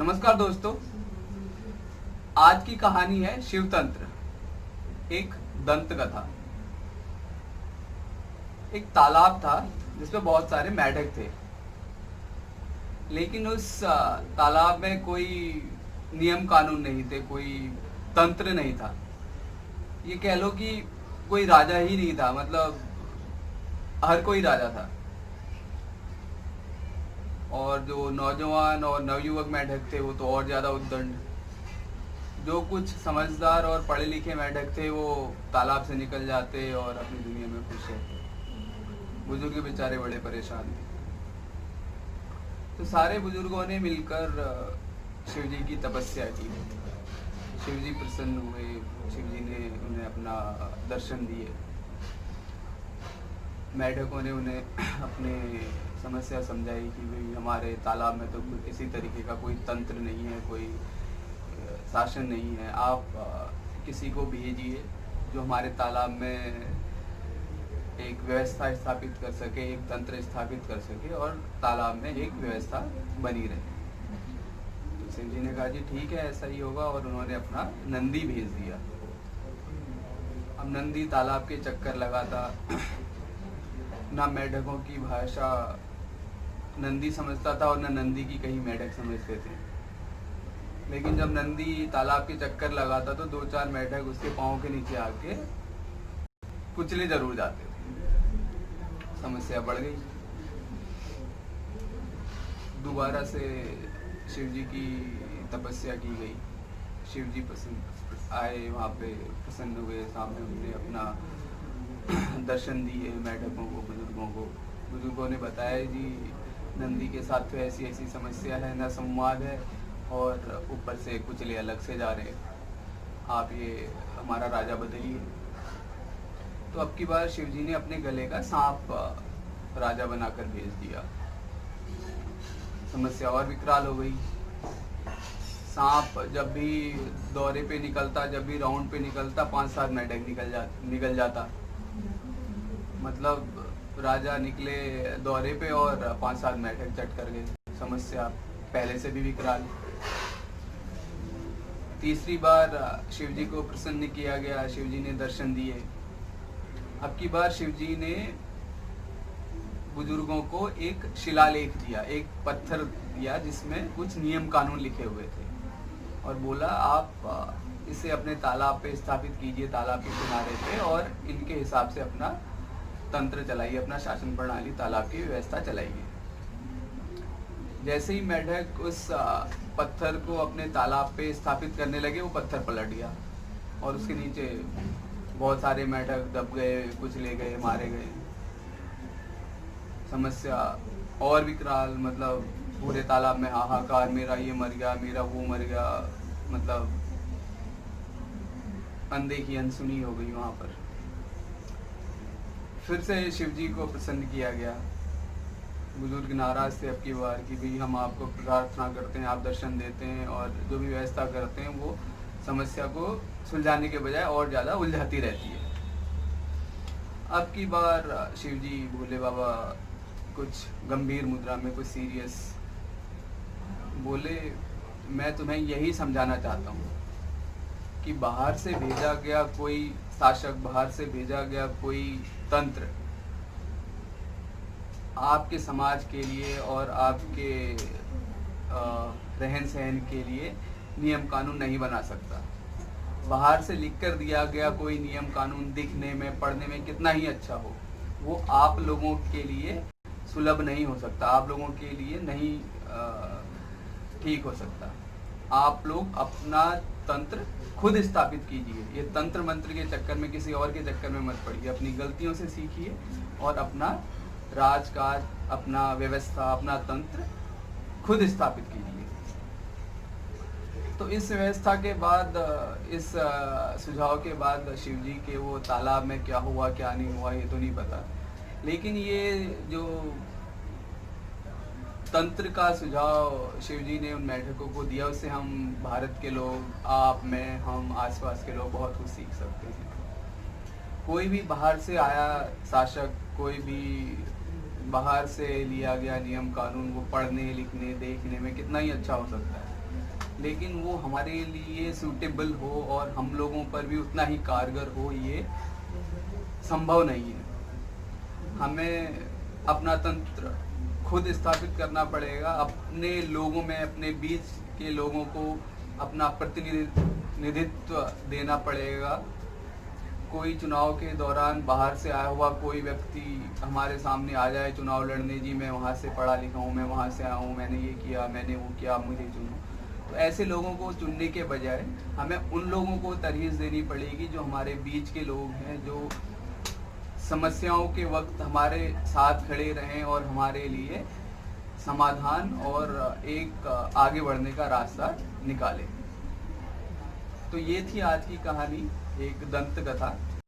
नमस्कार दोस्तों। आज की कहानी है शिवतंत्र, एक दंत कथा। एक तालाब था जिसमें बहुत सारे मेंढक थे, लेकिन उस तालाब में कोई नियम कानून नहीं थे, कोई तंत्र नहीं था। ये कह लो कि कोई राजा ही नहीं था, मतलब हर कोई राजा था। और जो नौजवान और नवयुवक मेंढक थे वो तो और ज्यादा उद्दंड। जो कुछ समझदार और पढ़े लिखे मेंढक थे वो तालाब से निकल जाते और अपनी दुनिया में खुश रहते। बुजुर्ग बेचारे बड़े परेशान थे। तो सारे बुजुर्गों ने मिलकर शिव जी की तपस्या की। शिव जी प्रसन्न हुए, शिव जी ने उन्हें अपना दर्शन दिए। मेंढकों ने उन्हें अपने समस्या समझाई कि भाई हमारे तालाब में तो किसी तरीके का कोई तंत्र नहीं है, कोई शासन नहीं है। आप किसी को भेजिए जो हमारे तालाब में एक व्यवस्था स्थापित कर सके, एक तंत्र स्थापित कर सके और तालाब में एक व्यवस्था बनी रहे। तो शिव जी ने कहा जी ठीक है, ऐसा ही होगा, और उन्होंने अपना नंदी भेज दिया। अब नंदी तालाब के चक्कर लगाता, ना मेंढकों की भाषा नंदी समझता था और न नंदी की कहीं मेंढक समझते थे। लेकिन जब नंदी तालाब के चक्कर लगाता तो दो चार मेंढक उसके पाँव के नीचे आके कुचले जरूर जाते थे। समस्या बढ़ गई। दोबारा से शिव जी की तपस्या की गई। शिव जी पसंद आए, वहाँ पे प्रसन्न हुए, सामने उन्होंने अपना दर्शन दिए मेंढकों को, बुजुर्गों को। बुजुर्गों ने बताया जी नंदी के साथ तो ऐसी ऐसी समस्या है, न संवाद है और ऊपर से कुचले अलग से जा रहे हैं, आप ये हमारा राजा बदलिए। तो अब की बार शिव जी ने अपने गले का सांप राजा बनाकर भेज दिया। समस्या और विकराल हो गई। सांप जब भी दौरे पे निकलता, जब भी राउंड पे निकलता, 5-7 मेंढक निकल जाता। मतलब राजा निकले दौरे पे और 5-7 मेंढक चट कर गए। समस्या पहले से भी विकराल। तीसरी बार शिव जी को प्रसन्न किया गया, शिव जी ने दर्शन दिए। अब की बार शिव जी ने बुजुर्गों को एक शिलालेख दिया, एक पत्थर दिया जिसमें कुछ नियम कानून लिखे हुए थे, और बोला आप इसे अपने तालाब पे स्थापित कीजिए, तालाब के किनारे पे, और इनके हिसाब से अपना तंत्र चलाइए, अपना शासन प्रणाली, तालाब की व्यवस्था चलाइए। जैसे ही मेंढक उस पत्थर को अपने तालाब पे स्थापित करने लगे, वो पत्थर पलट गया और उसके नीचे बहुत सारे मेंढक दब गए, कुछ ले गए, मारे गए। समस्या और विकराल, मतलब पूरे तालाब में हाहाकार, मेरा ये मर गया, मेरा वो मर गया, मतलब अनदेखी अनसुनी हो गई वहां पर। फिर से शिव जी को प्रसन्न किया गया। बुजुर्ग नाराज थे अब की बार कि भाई हम आपको प्रार्थना करते हैं, आप दर्शन देते हैं और जो भी व्यवस्था करते हैं वो समस्या को सुलझाने के बजाय और ज्यादा उलझाती रहती है। अब की बार शिव जी भोले बाबा कुछ गंभीर मुद्रा में, कुछ सीरियस बोले, मैं तुम्हें यही समझाना चाहता हूँ कि बाहर से भेजा गया कोई शासक, बाहर से भेजा गया कोई तंत्र आपके समाज के लिए और आपके रहन सहन के लिए नियम कानून नहीं बना सकता। बाहर से लिख कर दिया गया कोई नियम कानून दिखने में, पढ़ने में कितना ही अच्छा हो, वो आप लोगों के लिए सुलभ नहीं हो सकता, आप लोगों के लिए नहीं ठीक हो सकता। आप लोग अपना तंत्र खुद स्थापित कीजिए। ये तंत्र मंत्र के चक्कर में, किसी और के चक्कर में मत पड़िए। अपनी गलतियों से सीखिए और अपना राजकाज, अपना व्यवस्था, अपना तंत्र खुद स्थापित कीजिए। तो इस व्यवस्था के बाद, इस सुझाव के बाद शिव जी के वो तालाब में क्या हुआ क्या नहीं हुआ ये तो नहीं पता, लेकिन ये जो तंत्र का सुझाव शिव जी ने उन मेंढकों को दिया, उससे हम भारत के लोग, आप, मैं, हम, आसपास के लोग बहुत कुछ सीख सकते हैं। कोई भी बाहर से आया शासक, कोई भी बाहर से लिया गया नियम कानून, वो पढ़ने, लिखने, देखने में कितना ही अच्छा हो सकता है, लेकिन वो हमारे लिए सूटेबल हो और हम लोगों पर भी उतना ही कारगर हो, ये संभव नहीं है। हमें अपना तंत्र खुद स्थापित करना पड़ेगा, अपने लोगों में, अपने बीच के लोगों को अपना प्रतिनिधित्व देना पड़ेगा। कोई चुनाव के दौरान बाहर से आया हुआ कोई व्यक्ति हमारे सामने आ जाए चुनाव लड़ने, जी मैं वहाँ से पढ़ा लिखा हूँ, मैं वहाँ से आया हूँ, मैंने ये किया, मैंने वो किया, मुझे चुनो, तो ऐसे लोगों को चुनने के बजाय हमें उन लोगों को तरजीह देनी पड़ेगी जो हमारे बीच के लोग हैं, जो समस्याओं के वक्त हमारे साथ खड़े रहें और हमारे लिए समाधान और एक आगे बढ़ने का रास्ता निकालें। तो ये थी आज की कहानी, एक दंत कथा।